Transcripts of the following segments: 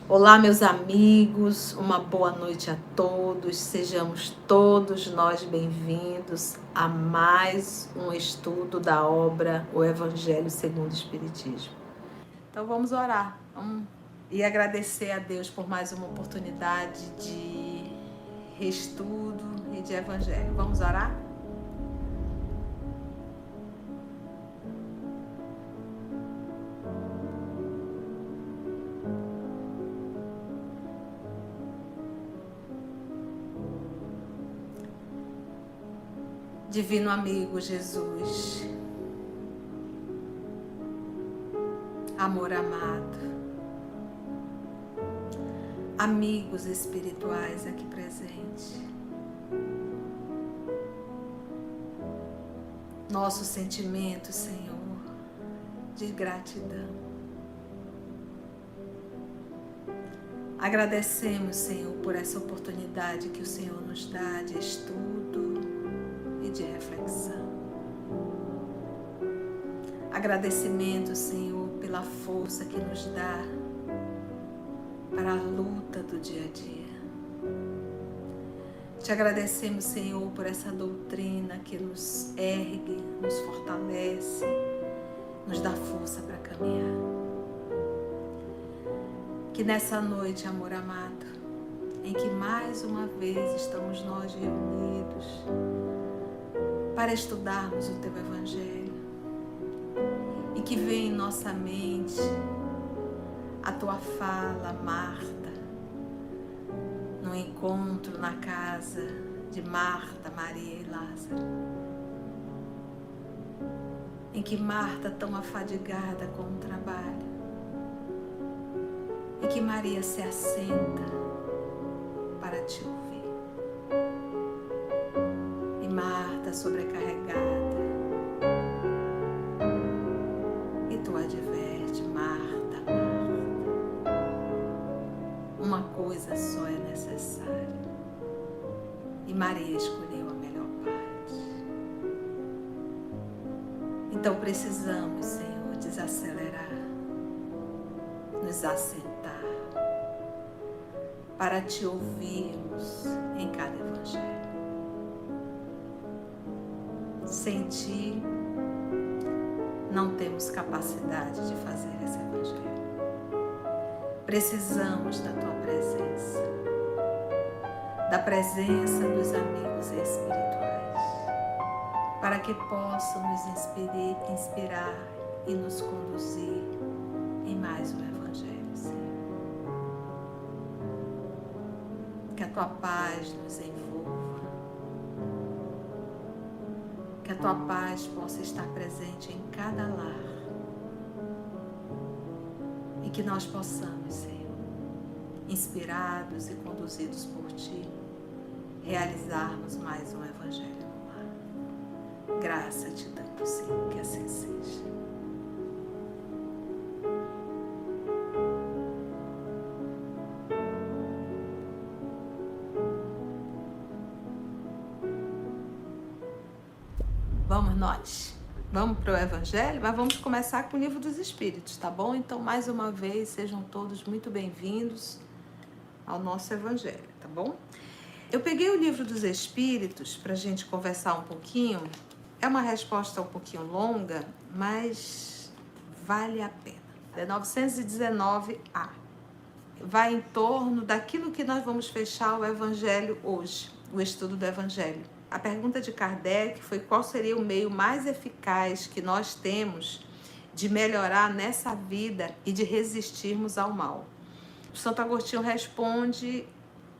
Olá, meus amigos, uma boa noite a todos. Sejamos todos nós bem-vindos a mais um estudo da obra O Evangelho segundo o Espiritismo. Então vamos orar e agradecer a Deus por mais uma oportunidade de estudo e de Evangelho. Vamos orar? Divino amigo Jesus, amor amado, amigos espirituais aqui presentes, nosso sentimento, Senhor, de gratidão. Agradecemos, Senhor, por essa oportunidade que o Senhor nos dá de estudo e de reflexão. Agradecimento, Senhor, pela força que nos dá para a luta do dia a dia. Te agradecemos, Senhor, por essa doutrina que nos ergue, nos fortalece, nos dá força para caminhar. Que nessa noite, amor amado, em que mais uma vez estamos nós reunidos para estudarmos o Teu Evangelho, e que venha em nossa mente a Tua fala, Marta, no encontro na casa de Marta, Maria e Lázaro, em que Marta, tão afadigada com o trabalho, e que Maria se assenta para te ouvir. E Marta, sobrecarregada, e tu adverte, Marta, Marta, uma coisa só é necessária. E Maria escolheu a melhor parte. Então precisamos, Senhor, desacelerar, nos assentar, para te ouvirmos em cada evangelho. Sem ti, não temos capacidade de fazer esse evangelho. Precisamos da tua presença, da presença dos amigos espirituais, para que possam nos inspirar e nos conduzir em mais um evangelho, Senhor. Que a tua paz nos envolva, que a tua paz possa estar presente em cada lar e que nós possamos, Senhor, inspirados e conduzidos por ti, realizarmos mais um evangelho no lar. Graça te dando, Senhor, que assim seja. Vamos nós? Vamos para o Evangelho? Mas vamos começar com o Livro dos Espíritos, tá bom? Então, mais uma vez, sejam todos muito bem-vindos ao nosso Evangelho, tá bom? Eu peguei o Livro dos Espíritos para a gente conversar um pouquinho. É uma resposta um pouquinho longa, mas vale a pena. É 919A. Vai em torno daquilo que nós vamos fechar o Evangelho hoje, o estudo do Evangelho. A pergunta de Kardec foi qual seria o meio mais eficaz que nós temos de melhorar nessa vida e de resistirmos ao mal. O Santo Agostinho responde: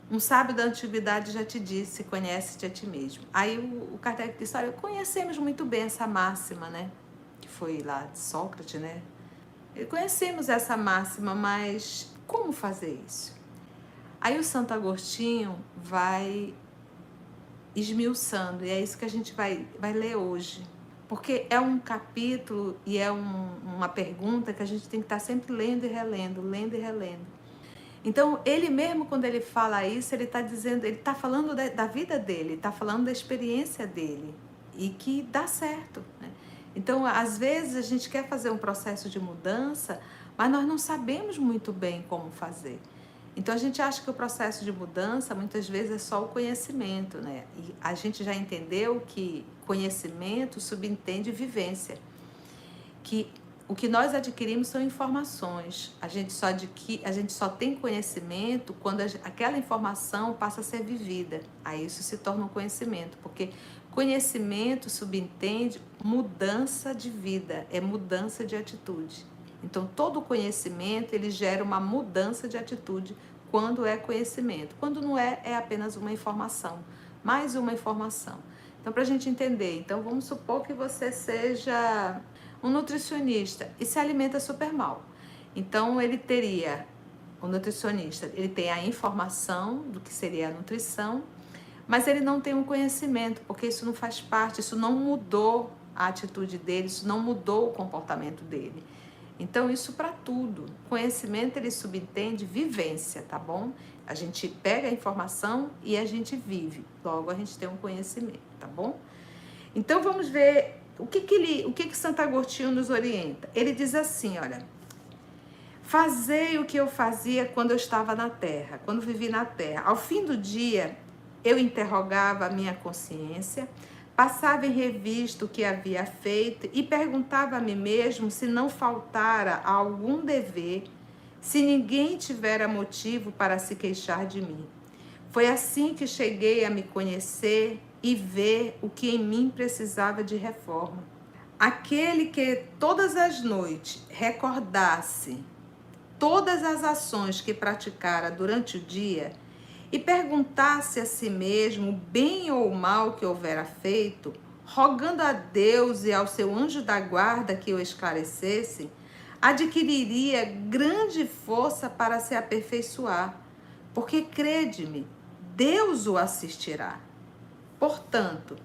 um sábio da antiguidade já te disse, conhece-te a ti mesmo. Aí o Kardec disse: olha, conhecemos muito bem essa máxima, né? Que foi lá de Sócrates, né? Conhecemos essa máxima, mas como fazer isso? Aí o Santo Agostinho vai esmiuçando, e é isso que a gente vai ler hoje, porque é um capítulo e é uma pergunta que a gente tem que estar sempre lendo e relendo, lendo e relendo. Então, ele mesmo, quando ele fala isso, ele está dizendo, ele está falando da vida dele, está falando da experiência dele, e que dá certo, né? Então, às vezes, a gente quer fazer um processo de mudança, mas nós não sabemos muito bem como fazer. Então a gente acha que o processo de mudança muitas vezes é só o conhecimento, né? E a gente já entendeu que conhecimento subentende vivência, que o que nós adquirimos são informações. A gente só tem conhecimento quando aquela informação passa a ser vivida. Aí isso se torna um conhecimento, porque conhecimento subentende mudança de vida, é mudança de atitude. Então todo conhecimento ele gera uma mudança de atitude quando é conhecimento. Quando não é, é apenas uma informação, mais uma informação. Então para a gente entender, então vamos supor que você seja um nutricionista e se alimenta super mal. Então o nutricionista, ele tem a informação do que seria a nutrição, mas ele não tem um conhecimento, porque isso não faz parte, isso não mudou a atitude dele, isso não mudou o comportamento dele. Então isso para tudo. Conhecimento ele subentende vivência, tá bom? A gente pega a informação e a gente vive. Logo a gente tem um conhecimento, tá bom? Então vamos ver o que Santo Agostinho nos orienta? Ele diz assim, olha, fazei o que eu fazia quando eu estava na terra, quando vivi na terra. Ao fim do dia, eu interrogava a minha consciência, passava em revista o que havia feito e perguntava a mim mesmo se não faltara algum dever, se ninguém tivera motivo para se queixar de mim. Foi assim que cheguei a me conhecer e ver o que em mim precisava de reforma. Aquele que todas as noites recordasse todas as ações que praticara durante o dia e perguntasse a si mesmo o bem ou o mal que houvera feito, rogando a Deus e ao seu anjo da guarda que o esclarecesse, adquiriria grande força para se aperfeiçoar, porque crede-me, Deus o assistirá. Portanto,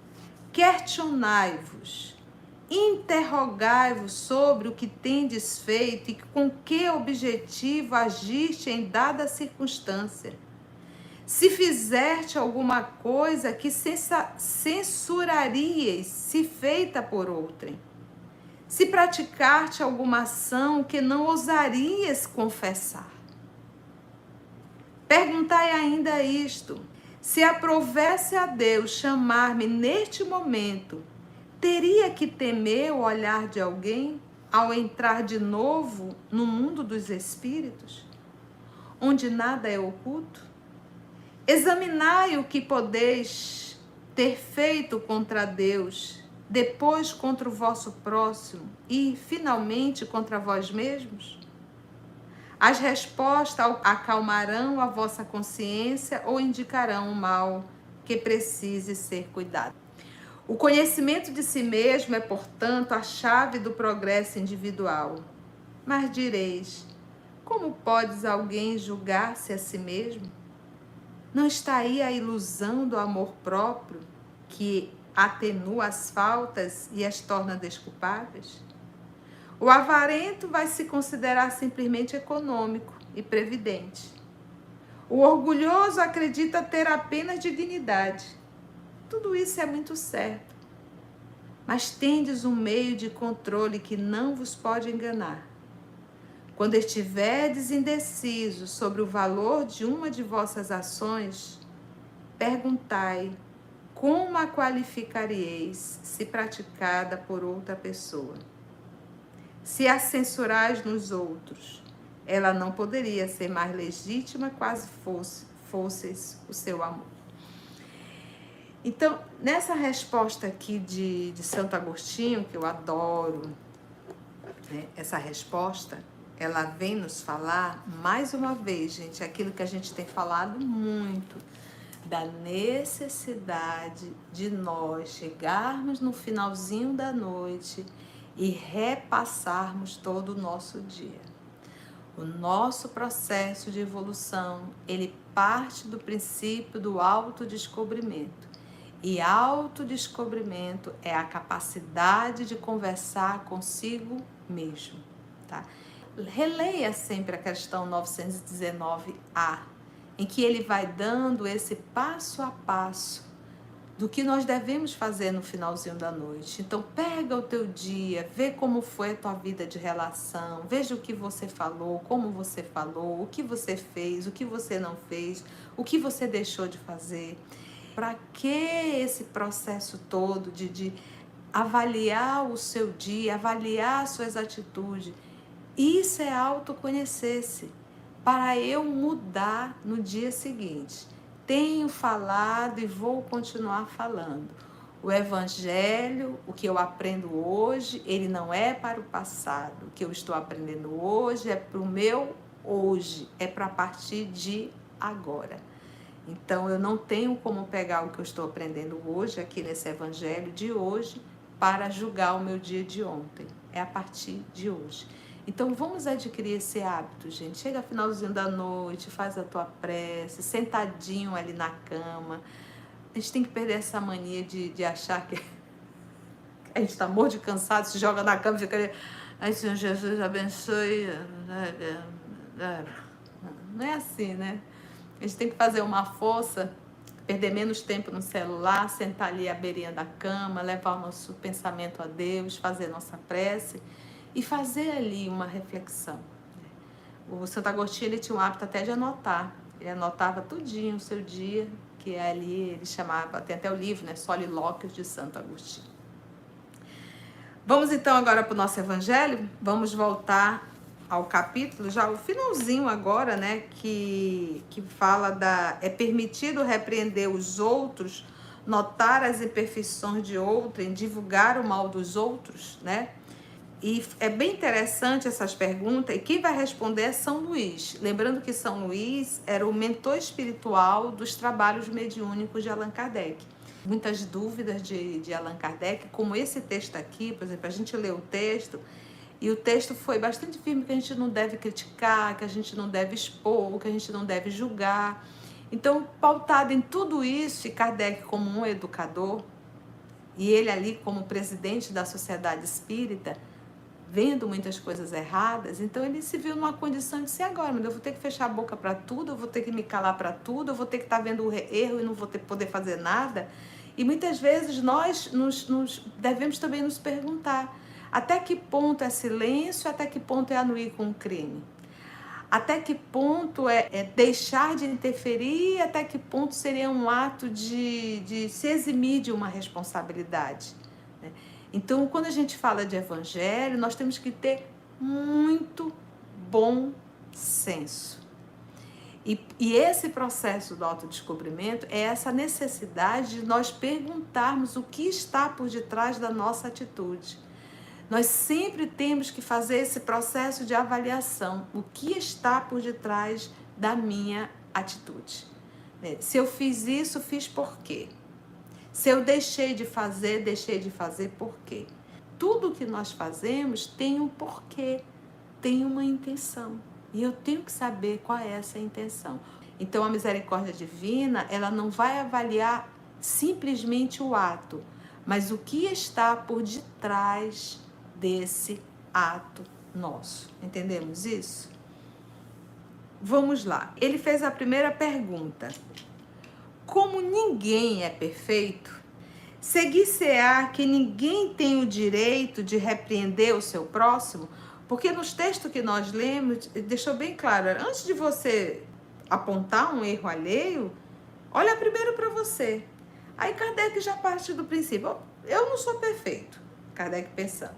questionai-vos, interrogai-vos sobre o que tendes feito e com que objetivo agiste em dada circunstância. Se fizerte alguma coisa que censuraríeis se feita por outrem. Se praticarte alguma ação que não ousarias confessar. Perguntai ainda isto: se aprovesse a Deus chamar-me neste momento, teria que temer o olhar de alguém ao entrar de novo no mundo dos espíritos, onde nada é oculto? Examinai o que podeis ter feito contra Deus, depois contra o vosso próximo e, finalmente, contra vós mesmos? As respostas acalmarão a vossa consciência ou indicarão o mal que precise ser cuidado. O conhecimento de si mesmo é, portanto, a chave do progresso individual. Mas direis, como podes alguém julgar-se a si mesmo? Não está aí a ilusão do amor próprio que atenua as faltas e as torna desculpáveis? O avarento vai se considerar simplesmente econômico e previdente. O orgulhoso acredita ter apenas dignidade. Tudo isso é muito certo. Mas tendes um meio de controle que não vos pode enganar. Quando estiverdes indecisos sobre o valor de uma de vossas ações, perguntai como a qualificaríeis se praticada por outra pessoa. Se a censurais nos outros, ela não poderia ser mais legítima quase fosseis o seu amor. Então, nessa resposta aqui de Santo Agostinho, que eu adoro, né, essa resposta, ela vem nos falar, mais uma vez, gente, aquilo que a gente tem falado muito, da necessidade de nós chegarmos no finalzinho da noite e repassarmos todo o nosso dia. O nosso processo de evolução, ele parte do princípio do autodescobrimento. E autodescobrimento é a capacidade de conversar consigo mesmo, tá? Releia sempre a questão 919A, em que ele vai dando esse passo a passo do que nós devemos fazer no finalzinho da noite. Então pega o teu dia, vê como foi a tua vida de relação, veja o que você falou, como você falou, o que você fez, o que você não fez, o que você deixou de fazer. Para que esse processo todo de avaliar o seu dia, avaliar as suas atitudes? Isso é autoconhecer-se, para eu mudar no dia seguinte. Tenho falado e vou continuar falando. O evangelho, o que eu aprendo hoje, ele não é para o passado. O que eu estou aprendendo hoje é para o meu hoje, é para a partir de agora. Então eu não tenho como pegar o que eu estou aprendendo hoje, aqui nesse evangelho de hoje, para julgar o meu dia de ontem. É a partir de hoje. Então vamos adquirir esse hábito, gente. Chega finalzinho da noite, faz a tua prece, sentadinho ali na cama. A gente tem que perder essa mania de achar que a gente está morto de cansado, se joga na cama e fica ali, ai, Senhor Jesus, abençoe. Não é assim, né? A gente tem que fazer uma força, perder menos tempo no celular, sentar ali à beirinha da cama, levar o nosso pensamento a Deus, fazer nossa prece e fazer ali uma reflexão. O Santo Agostinho, ele tinha um hábito até de anotar. Ele anotava tudinho o seu dia, que ali ele chamava, tem até o livro, né? Solilóquios de Santo Agostinho. Vamos então agora para o nosso evangelho. Vamos voltar ao capítulo, já o finalzinho agora, né? Que fala é permitido repreender os outros, notar as imperfeições de outrem, divulgar o mal dos outros, né? E é bem interessante essas perguntas, e quem vai responder é São Luís. Lembrando que São Luís era o mentor espiritual dos trabalhos mediúnicos de Allan Kardec. Muitas dúvidas de Allan Kardec, como esse texto aqui, por exemplo, a gente lê o texto, e o texto foi bastante firme que a gente não deve criticar, que a gente não deve expor, que a gente não deve julgar. Então, pautado em tudo isso, e Kardec como um educador, e ele ali como presidente da Sociedade Espírita, vendo muitas coisas erradas, então ele se viu numa condição de ser agora, mas eu vou ter que fechar a boca para tudo, eu vou ter que me calar para tudo, eu vou ter que estar vendo o erro e não vou poder fazer nada. E muitas vezes nós devemos também nos perguntar até que ponto é silêncio, até que ponto é anuir com o crime, até que ponto é deixar de interferir, até que ponto seria um ato de se eximir de uma responsabilidade, né? Então, quando a gente fala de evangelho, nós temos que ter muito bom senso. E esse processo do autodescobrimento é essa necessidade de nós perguntarmos o que está por detrás da nossa atitude. Nós sempre temos que fazer esse processo de avaliação. O que está por detrás da minha atitude? Se eu fiz isso, fiz por quê? Se eu deixei de fazer por quê? Tudo que nós fazemos tem um porquê, tem uma intenção. E eu tenho que saber qual é essa intenção. Então, a misericórdia divina, ela não vai avaliar simplesmente o ato, mas o que está por detrás desse ato nosso. Entendemos isso? Vamos lá. Ele fez a primeira pergunta. Como ninguém é perfeito, seguir-se-á que ninguém tem o direito de repreender o seu próximo? Porque nos textos que nós lemos, deixou bem claro, antes de você apontar um erro alheio, olha primeiro para você. Aí Kardec já parte do princípio, eu não sou perfeito. Kardec pensando,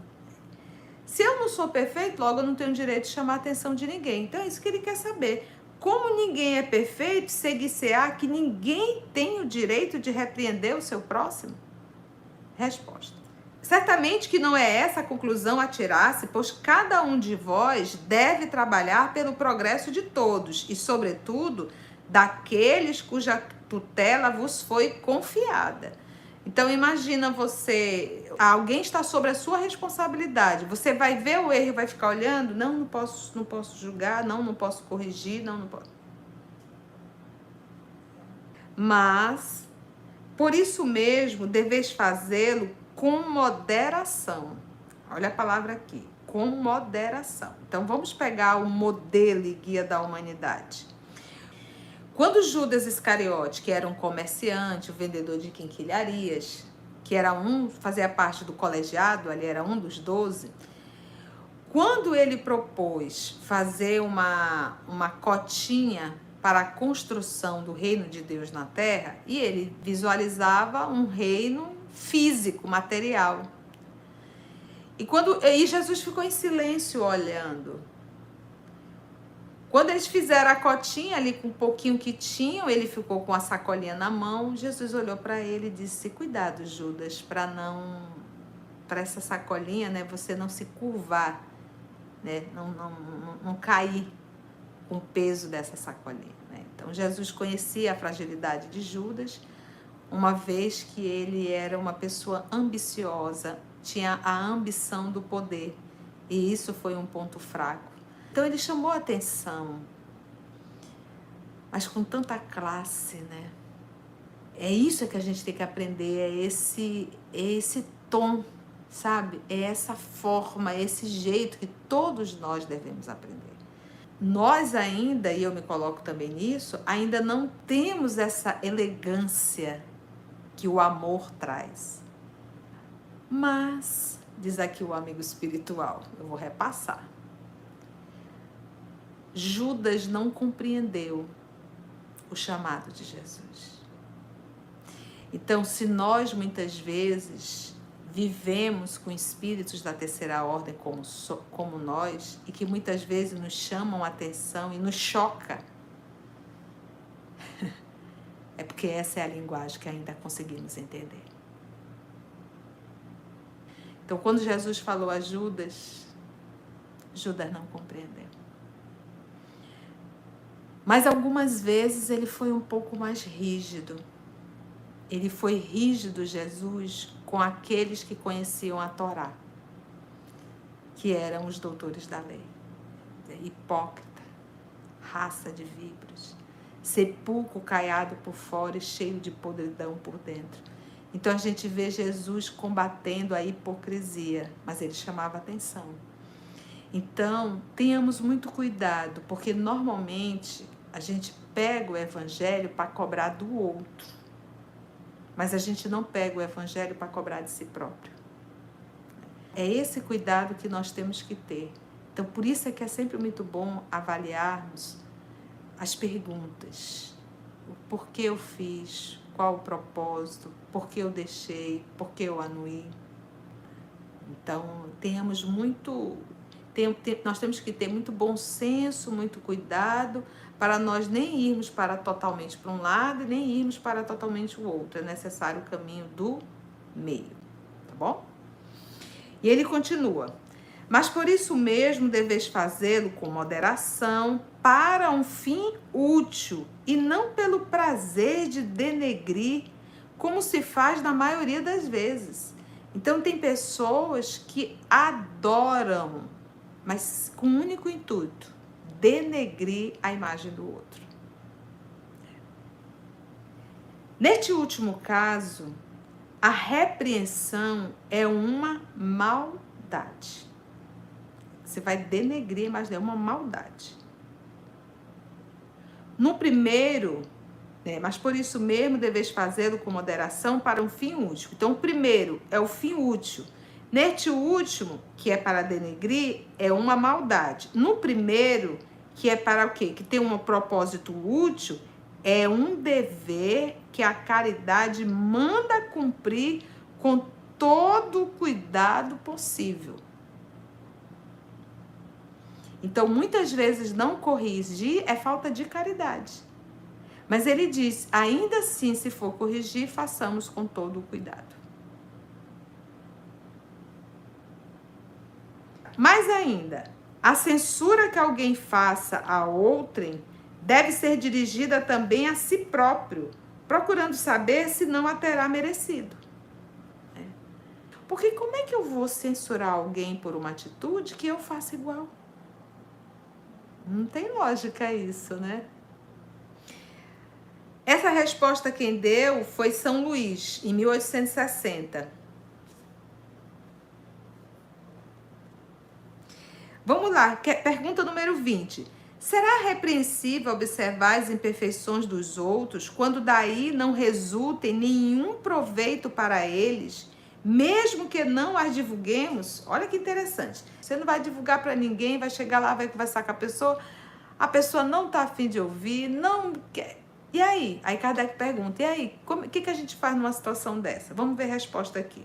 se eu não sou perfeito, logo eu não tenho direito de chamar a atenção de ninguém. Então é isso que ele quer saber. Como ninguém é perfeito, seguir-se-á que ninguém tem o direito de repreender o seu próximo? Resposta. Certamente que não é essa a conclusão a tirar-se, pois cada um de vós deve trabalhar pelo progresso de todos e, sobretudo, daqueles cuja tutela vos foi confiada. Então, imagina alguém está sobre a sua responsabilidade, você vai ver o erro e vai ficar olhando, não posso julgar, não posso corrigir, não posso. Mas, por isso mesmo, deveis fazê-lo com moderação. Olha a palavra aqui, com moderação. Então, vamos pegar o modelo e guia da humanidade. Quando Judas Iscariote, que era um comerciante, um vendedor de quinquilharias, que fazia parte do colegiado, ali era um dos 12, quando ele propôs fazer uma cotinha para a construção do reino de Deus na terra, e ele visualizava um reino físico, material. E Jesus ficou em silêncio olhando. Quando eles fizeram a cotinha ali com um pouquinho que tinham, ele ficou com a sacolinha na mão. Jesus olhou para ele e disse: cuidado, Judas, para essa sacolinha, né, você não se curvar, né, não cair com o peso dessa sacolinha, né? Então Jesus conhecia a fragilidade de Judas, uma vez que ele era uma pessoa ambiciosa, tinha a ambição do poder, e isso foi um ponto fraco. Então ele chamou a atenção, mas com tanta classe, né? É isso que a gente tem que aprender, é esse tom, sabe? É essa forma, esse jeito que todos nós devemos aprender. Nós ainda, e eu me coloco também nisso, ainda não temos essa elegância que o amor traz. Mas, diz aqui o amigo espiritual, eu vou repassar. Judas não compreendeu o chamado de Jesus. Então, se nós muitas vezes vivemos com espíritos da terceira ordem como nós, e que muitas vezes nos chamam a atenção e nos choca, é porque essa é a linguagem que ainda conseguimos entender. Então, quando Jesus falou a Judas, Judas não compreendeu. Mas algumas vezes ele foi um pouco mais rígido. Ele foi rígido, Jesus, com aqueles que conheciam a Torá, que eram os doutores da lei. Hipócrita, raça de víboras, sepulcro caiado por fora e cheio de podridão por dentro. Então a gente vê Jesus combatendo a hipocrisia, mas ele chamava atenção. Então, tenhamos muito cuidado, porque normalmente a gente pega o evangelho para cobrar do outro, mas a gente não pega o evangelho para cobrar de si próprio. É esse cuidado que nós temos que ter. Então, por isso é que é sempre muito bom avaliarmos as perguntas. O porquê eu fiz, qual o propósito, por que eu deixei, por que eu anuí. Então, nós temos que ter muito bom senso, muito cuidado, para nós nem irmos totalmente para um lado e nem irmos para totalmente o outro. É necessário o caminho do meio, tá bom? E ele continua: mas por isso mesmo deveis fazê-lo com moderação, para um fim útil, e não pelo prazer de denegrir, como se faz na maioria das vezes. Então tem pessoas que adoram, mas com um único intuito: denegrir a imagem do outro. Neste último caso, a repreensão é uma maldade. Você vai denegrir, mas é uma maldade. No primeiro, mas por isso mesmo deveis fazê-lo com moderação para um fim útil. Então, o primeiro é o fim útil. Neste último, que é para denegrir, é uma maldade. No primeiro, que é para o quê? Que tem um propósito útil, é um dever que a caridade manda cumprir com todo o cuidado possível. Então, muitas vezes não corrigir é falta de caridade. Mas ele diz, ainda assim, se for corrigir, façamos com todo o cuidado. Mais ainda, a censura que alguém faça a outrem deve ser dirigida também a si próprio, procurando saber se não a terá merecido. Porque como é que eu vou censurar alguém por uma atitude que eu faço igual? Não tem lógica isso, né? Essa resposta quem deu foi São Luís, em 1860. Vamos lá, pergunta número 20. Será repreensível observar as imperfeições dos outros, quando daí não resulta em nenhum proveito para eles, mesmo que não as divulguemos? Olha que interessante. Você não vai divulgar para ninguém, vai chegar lá, vai conversar com a pessoa não está a fim de ouvir, não quer. E aí? Aí Kardec pergunta, e aí, o que a gente faz numa situação dessa? Vamos ver a resposta aqui.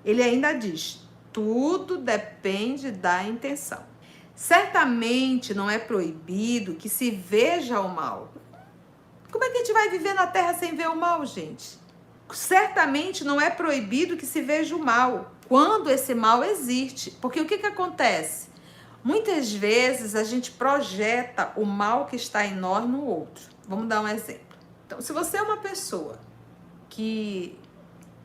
Ele ainda diz, tudo depende da intenção. Certamente não é proibido que se veja o mal. Como é que a gente vai viver na Terra sem ver o mal, gente? Certamente não é proibido que se veja o mal, quando esse mal existe. Porque o que acontece? Muitas vezes a gente projeta o mal que está em nós no outro. Vamos dar um exemplo. Então, se você é uma pessoa que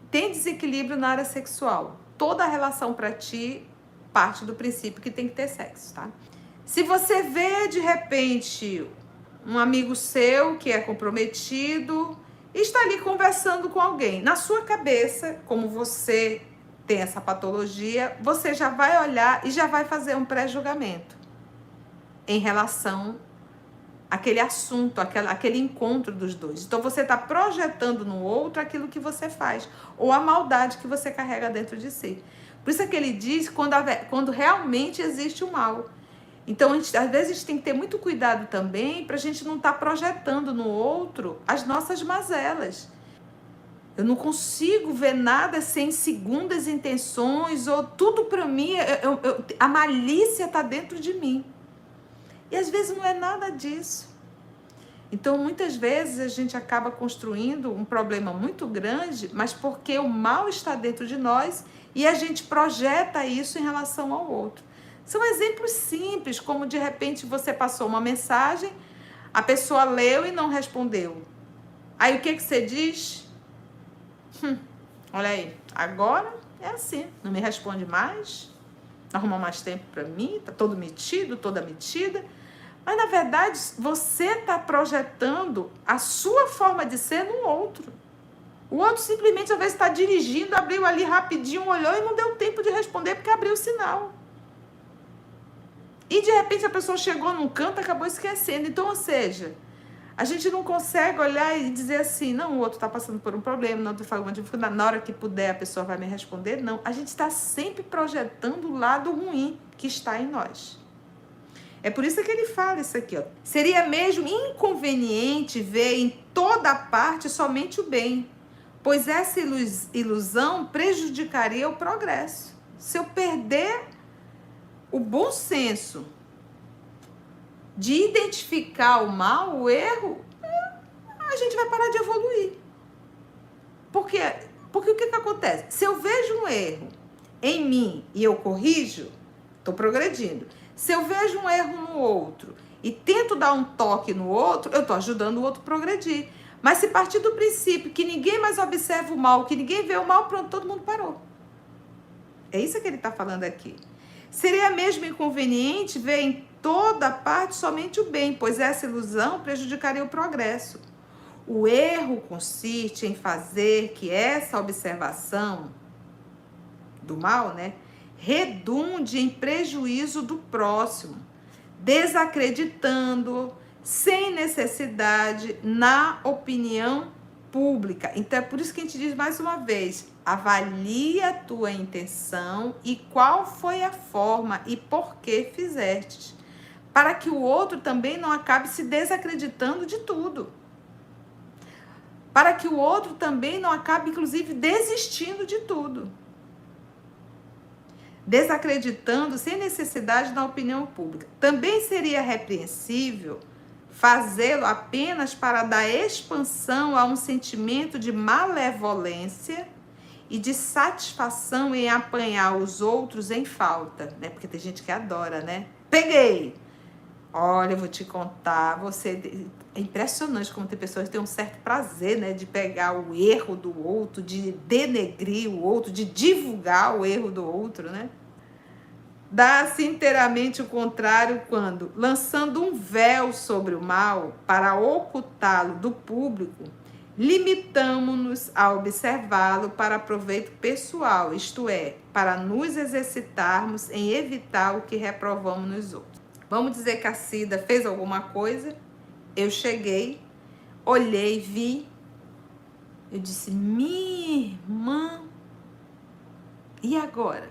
tem desequilíbrio na área sexual, toda a relação para ti parte do princípio que tem que ter sexo, tá? Se você vê de repente um amigo seu que é comprometido e está ali conversando com alguém, na sua cabeça, como você tem essa patologia, você já vai olhar e já vai fazer um pré-julgamento em relação àquele assunto, aquele encontro dos dois. Então você está projetando no outro aquilo que você faz, ou a maldade que você carrega dentro de si. Por isso é que ele diz quando realmente existe o mal. Então, às vezes, a gente tem que ter muito cuidado também para a gente não estar projetando no outro as nossas mazelas. Eu não consigo ver nada sem segundas intenções, ou tudo para mim, a malícia está dentro de mim. E às vezes não é nada disso. Então, muitas vezes a gente acaba construindo um problema muito grande, mas porque o mal está dentro de nós e a gente projeta isso em relação ao outro. São exemplos simples, como de repente você passou uma mensagem, a pessoa leu e não respondeu. Aí o que você diz? Olha aí, agora é assim, não me responde mais, não arruma mais tempo para mim, tá todo metido, toda metida. Mas, na verdade, você está projetando a sua forma de ser no outro. O outro simplesmente, às vezes, está dirigindo, abriu ali rapidinho, olhou e não deu tempo de responder porque abriu o sinal. E, de repente, a pessoa chegou num canto e acabou esquecendo. Então, ou seja, a gente não consegue olhar e dizer assim, não, o outro está passando por um problema, não, na hora que puder a pessoa vai me responder. Não, a gente está sempre projetando o lado ruim que está em nós. É por isso que ele fala isso aqui, ó. Seria mesmo inconveniente ver em toda parte somente o bem, pois essa ilusão prejudicaria o progresso. Se eu perder o bom senso de identificar o mal, o erro, a gente vai parar de evoluir. Porque o que acontece? Se eu vejo um erro em mim e eu corrijo, estou progredindo. Se eu vejo um erro no outro e tento dar um toque no outro, eu estou ajudando o outro a progredir. Mas se partir do princípio que ninguém mais observa o mal, que ninguém vê o mal, pronto, todo mundo parou. É isso que ele está falando aqui. Seria mesmo inconveniente ver em toda parte somente o bem, pois essa ilusão prejudicaria o progresso. O erro consiste em fazer que essa observação do mal, redunde em prejuízo do próximo, desacreditando sem necessidade na opinião pública. Então é por isso que a gente diz mais uma vez, avalie a tua intenção e qual foi a forma e por que fizeste, para que o outro também não acabe se desacreditando de tudo. Para que o outro também não acabe, inclusive, desistindo de tudo. Desacreditando sem necessidade na opinião pública. Também seria repreensível fazê-lo apenas para dar expansão a um sentimento de malevolência e de satisfação em apanhar os outros em falta, Porque tem gente que adora, Peguei! Olha, eu vou te contar, é impressionante como tem pessoas que têm um certo prazer, de pegar o erro do outro, de denegrir o outro, de divulgar o erro do outro, Dá-se inteiramente o contrário quando, lançando um véu sobre o mal para ocultá-lo do público, limitamo-nos a observá-lo para proveito pessoal, isto é, para nos exercitarmos em evitar o que reprovamos nos outros. Vamos dizer que a Cida fez alguma coisa, eu cheguei, olhei, vi, eu disse, minha irmã, e agora?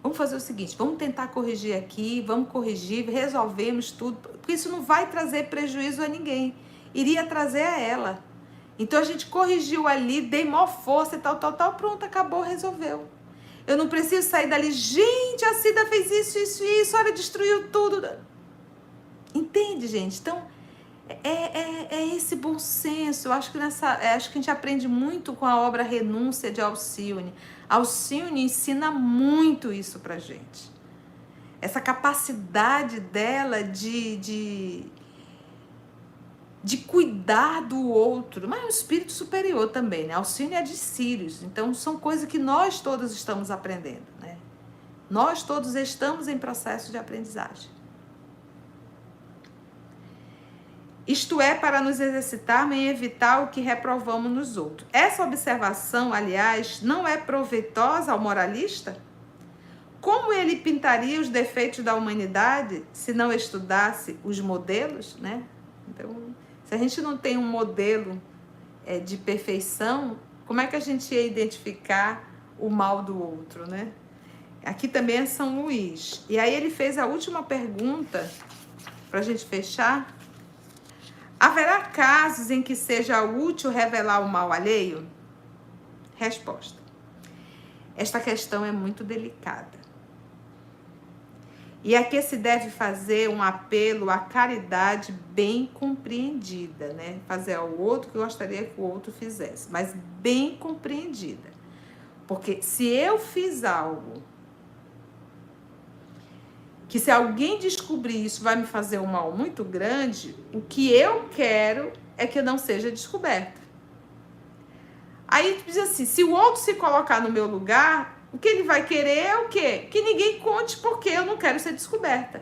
Vamos fazer o seguinte, vamos tentar corrigir aqui, vamos corrigir, resolvemos tudo, porque isso não vai trazer prejuízo a ninguém, iria trazer a ela. Então a gente corrigiu ali, dei maior força e tal, pronto, acabou, resolveu. Eu não preciso sair dali, gente, a Cida fez isso, olha, destruiu tudo. Entende, gente? Então, é esse bom senso. Eu acho que acho que a gente aprende muito com a obra Renúncia de Alcione. Alcione ensina muito isso pra gente. Essa capacidade dela de cuidar do outro, mas é um espírito superior também, né? Alcione é de Sírios, então são coisas que nós todos estamos aprendendo, né? Nós todos estamos em processo de aprendizagem. Isto é, para nos exercitarmos em evitar o que reprovamos nos outros. Essa observação, aliás, não é proveitosa ao moralista? Como ele pintaria os defeitos da humanidade se não estudasse os modelos, né? Então, se a gente não tem um modelo de perfeição, como é que a gente ia identificar o mal do outro, né? Aqui também é São Luís. E aí ele fez a última pergunta, para a gente fechar. Haverá casos em que seja útil revelar o mal alheio? Resposta. Esta questão é muito delicada. E aqui se deve fazer um apelo à caridade bem compreendida, né? Fazer ao outro que gostaria que o outro fizesse, mas bem compreendida. Porque se eu fiz algo que se alguém descobrir isso vai me fazer um mal muito grande, o que eu quero é que não seja descoberto. Aí diz assim, se o outro se colocar no meu lugar, o que ele vai querer é o quê? Que ninguém conte porque eu não quero ser descoberta.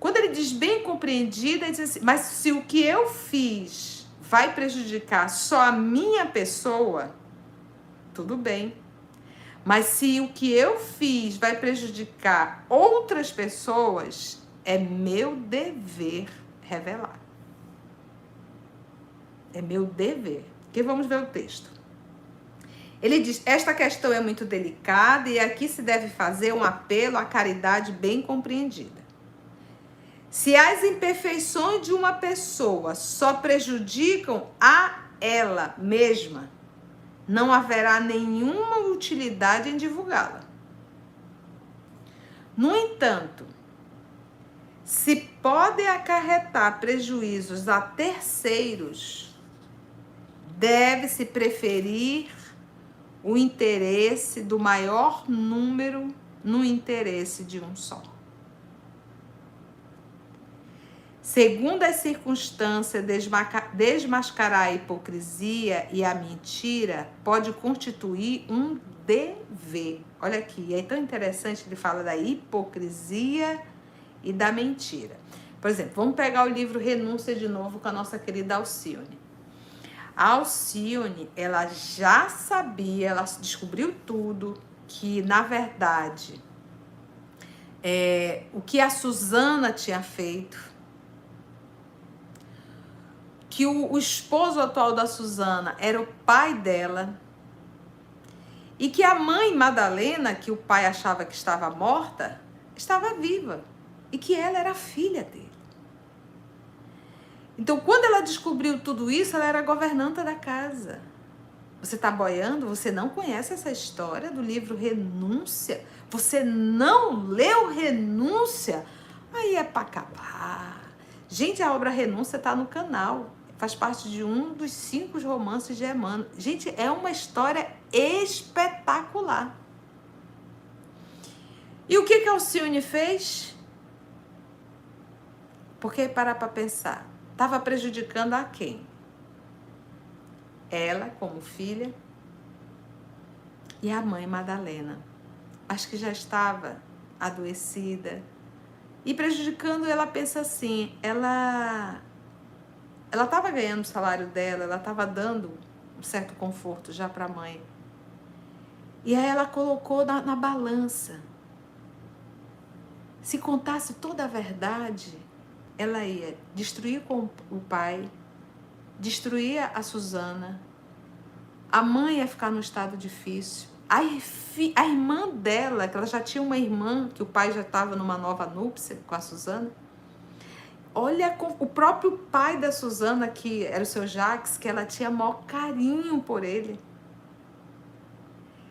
Quando ele diz bem compreendida, ele diz assim, mas se o que eu fiz vai prejudicar só a minha pessoa, tudo bem. Mas se o que eu fiz vai prejudicar outras pessoas, é meu dever revelar. É meu dever. Aqui vamos ver o texto. Ele diz, esta questão é muito delicada e aqui se deve fazer um apelo à caridade bem compreendida. Se as imperfeições de uma pessoa só prejudicam a ela mesma, não haverá nenhuma utilidade em divulgá-la. No entanto, se pode acarretar prejuízos a terceiros, deve-se preferir o interesse do maior número no interesse de um só. Segundo as circunstâncias, desmascarar a hipocrisia e a mentira pode constituir um dever. Olha aqui, é tão interessante, ele fala da hipocrisia e da mentira. Por exemplo, vamos pegar o livro Renúncia de novo com a nossa querida Alcione. A Alcione, ela já sabia, ela descobriu tudo, que na verdade, o que a Susana tinha feito, que o esposo atual da Susana era o pai dela, e que a mãe Madalena, que o pai achava que estava morta, estava viva, e que ela era a filha dele. Então, quando ela descobriu tudo isso, ela era a governanta da casa. Você está boiando? Você não conhece essa história do livro Renúncia? Você não leu Renúncia? Aí é para acabar. Gente, a obra Renúncia está no canal. Faz parte de um dos 5 romances de Emmanuel. Gente, é uma história espetacular. E o que a Alcione fez? Porque parar para pensar, estava prejudicando a quem? Ela, como filha, e a mãe Madalena. Acho que já estava adoecida. E prejudicando, ela pensa assim, ela estava ganhando o salário dela, ela estava dando um certo conforto já para a mãe. E aí ela colocou na balança. Se contasse toda a verdade, ela ia destruir com o pai, destruir a Susana, a mãe ia ficar num estado difícil, a irmã dela, que ela já tinha uma irmã, que o pai já estava numa nova núpcia com a Susana. Olha, o próprio pai da Susana, que era o seu Jacques, que ela tinha maior carinho por ele.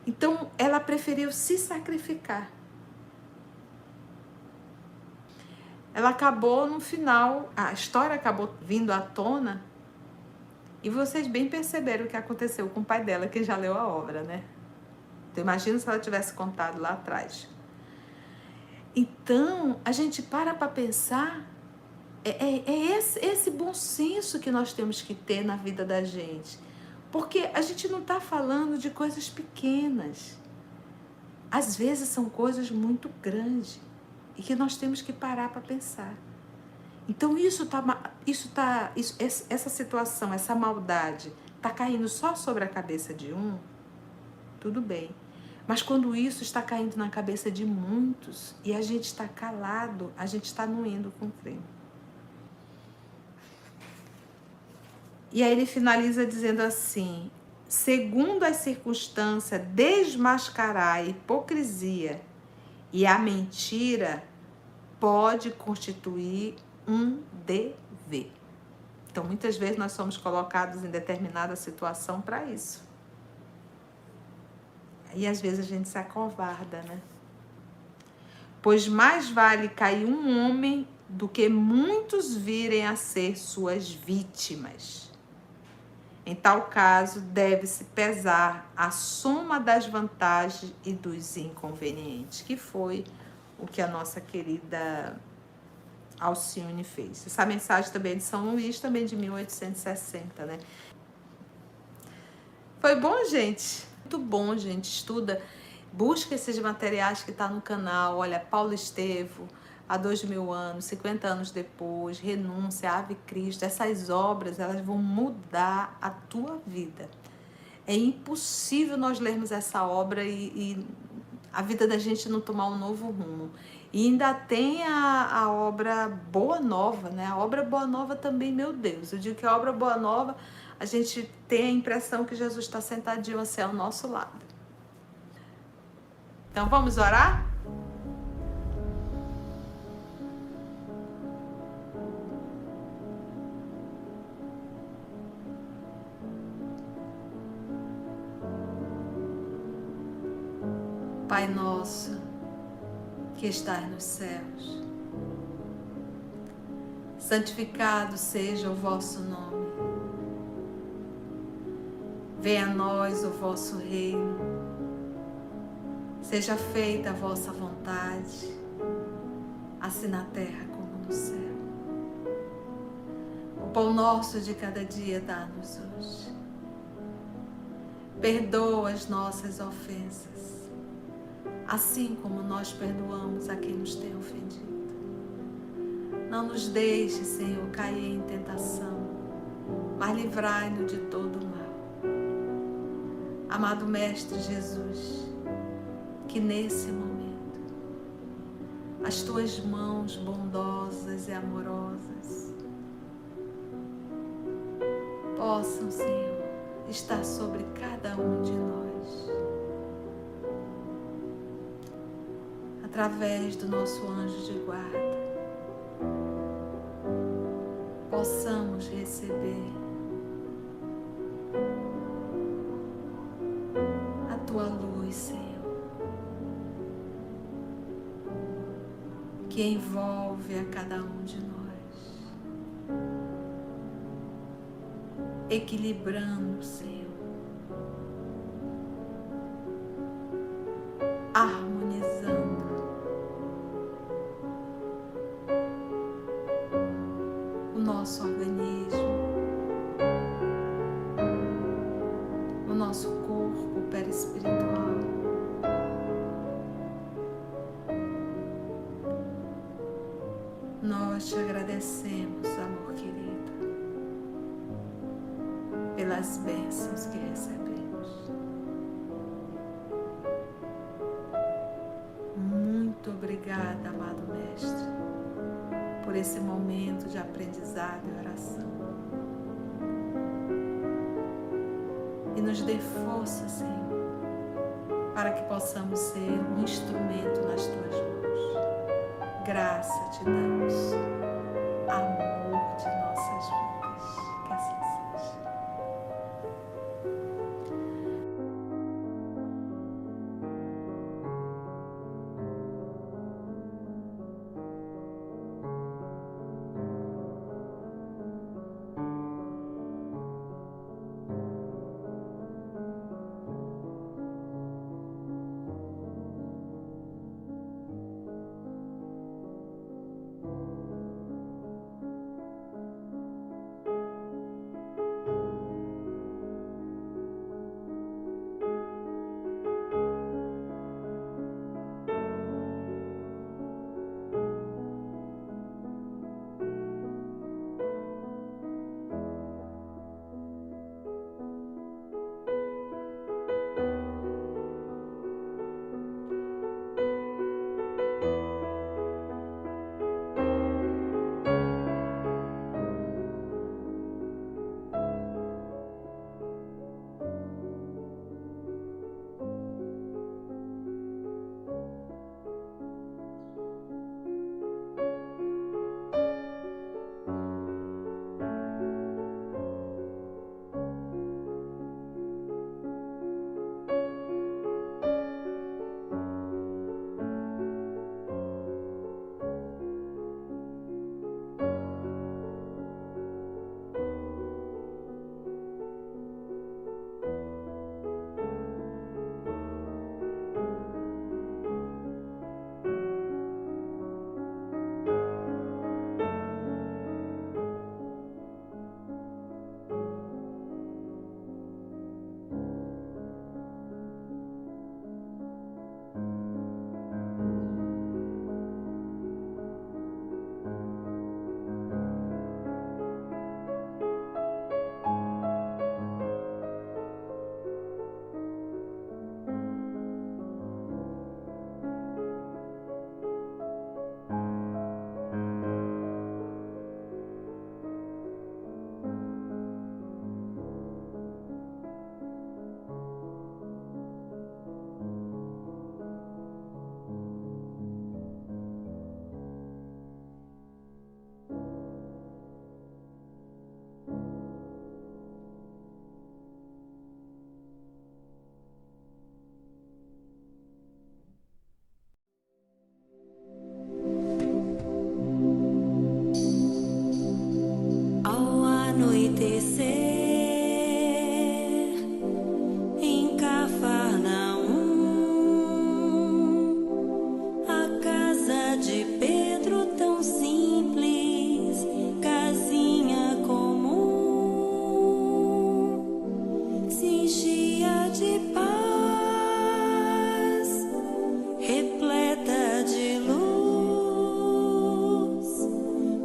Então, ela preferiu se sacrificar. Ela acabou, no final, a história acabou vindo à tona, e vocês bem perceberam o que aconteceu com o pai dela, que já leu a obra, né? Então, imagina se ela tivesse contado lá atrás. Então, a gente para pensar, esse bom senso que nós temos que ter na vida da gente. Porque a gente não está falando de coisas pequenas. Às vezes são coisas muito grandes e que nós temos que parar para pensar. Então essa situação, essa maldade está caindo só sobre a cabeça de um, tudo bem. Mas quando isso está caindo na cabeça de muitos e a gente está calado, a gente está anuindo com o crime. E aí ele finaliza dizendo assim: segundo as circunstâncias, desmascarar a hipocrisia e a mentira pode constituir um dever. Então, muitas vezes nós somos colocados em determinada situação para isso. E às vezes a gente se acovarda, né? Pois mais vale cair um homem do que muitos virem a ser suas vítimas. Em tal caso, deve-se pesar a soma das vantagens e dos inconvenientes, que foi o que a nossa querida Alcione fez. Essa mensagem também é de São Luís, também de 1860, né? Foi bom, gente? Muito bom, gente. Estuda, busca esses materiais que tá no canal. Olha, Paulo Estevo, há 2000 anos, 50 anos depois, Renúncia, Ave Cristo. Essas obras, elas vão mudar a tua vida. É impossível nós lermos essa obra e a vida da gente não tomar um novo rumo. E ainda tem a obra Boa Nova, né? A obra Boa Nova também, meu Deus. Eu digo que a obra Boa Nova, a gente tem a impressão que Jesus está sentadinho assim ao nosso lado. Então vamos orar? Pai nosso, que estás nos céus, santificado seja o vosso nome. Venha a nós o vosso reino. Seja feita a vossa vontade, assim na terra como no céu. O pão nosso de cada dia dá-nos hoje. Perdoa as nossas ofensas, assim como nós perdoamos a quem nos tem ofendido. Não nos deixe, Senhor, cair em tentação, mas livrai-nos de todo o mal. Amado Mestre Jesus, que nesse momento as tuas mãos bondosas e amorosas possam, Senhor, estar sobre cada um de nós, através do nosso anjo de guarda, possamos receber a tua luz, Senhor, que envolve a cada um de nós, equilibrando, Senhor, harmonizando o nosso organismo, o nosso corpo perispiritual. Nós te agradecemos, amor querido, pelas bênçãos que recebemos. Muito obrigada. obrigada, amado Mestre, por esse momento de aprendizado e oração. E nos dê força, Senhor, para que possamos ser um instrumento nas Tuas mãos. Graça te damos, amor de nossas vidas. Que assim seja.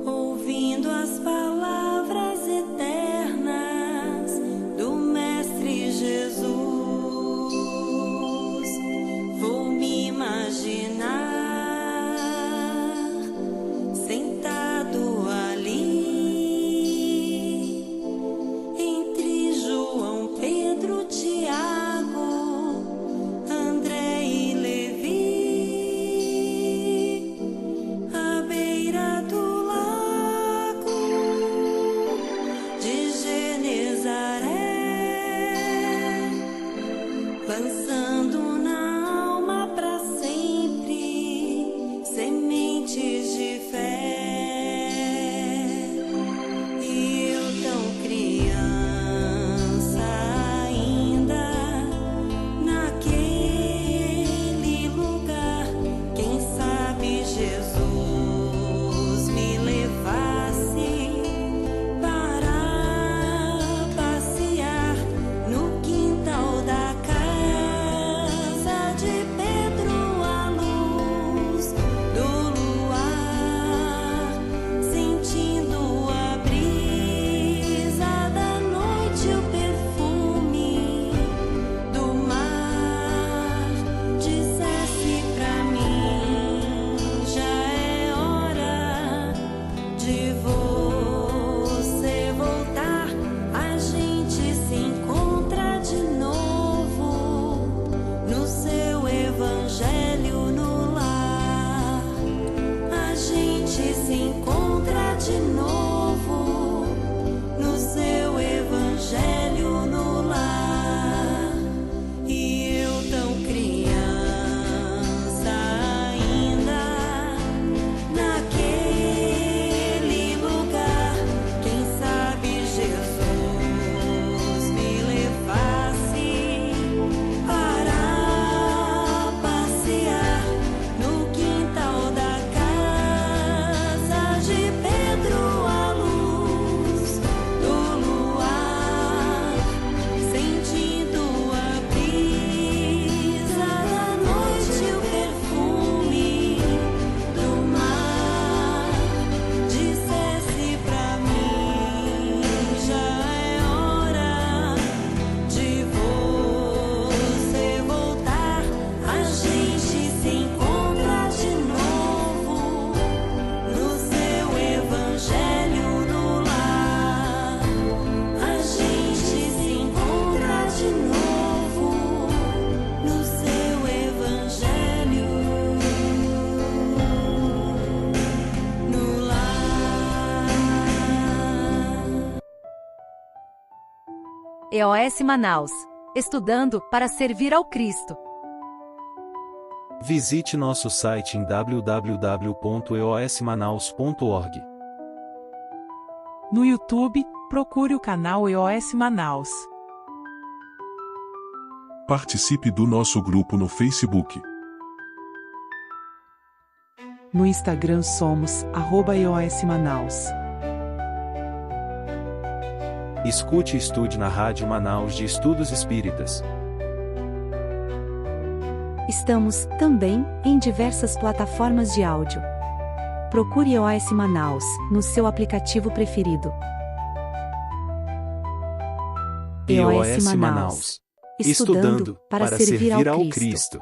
Ouvindo as palavras eternas de novo no seu evangelho no lar. E eu tão criança ainda naquele lugar, quem sabe Jesus me levasse para passear no quintal da casa de Pedro, à luz do luar, sentindo a brisa da noite, o perfume do mar. Dissesse pra mim: já é hora de você voltar. A gente se encontra de novo no seu evangelho no lar. A gente se encontra de novo no seu evangelho no lar. EOS Manaus. Estudando para servir ao Cristo. Visite nosso site em www.eosmanaus.org. No YouTube, procure o canal EOS Manaus. Participe do nosso grupo no Facebook. No Instagram somos @EOS Manaus. Escute e estude na Rádio Manaus de Estudos Espíritas. Estamos, também, em diversas plataformas de áudio. Procure EOS Manaus, no seu aplicativo preferido. EOS Manaus. Estudando para servir ao Cristo.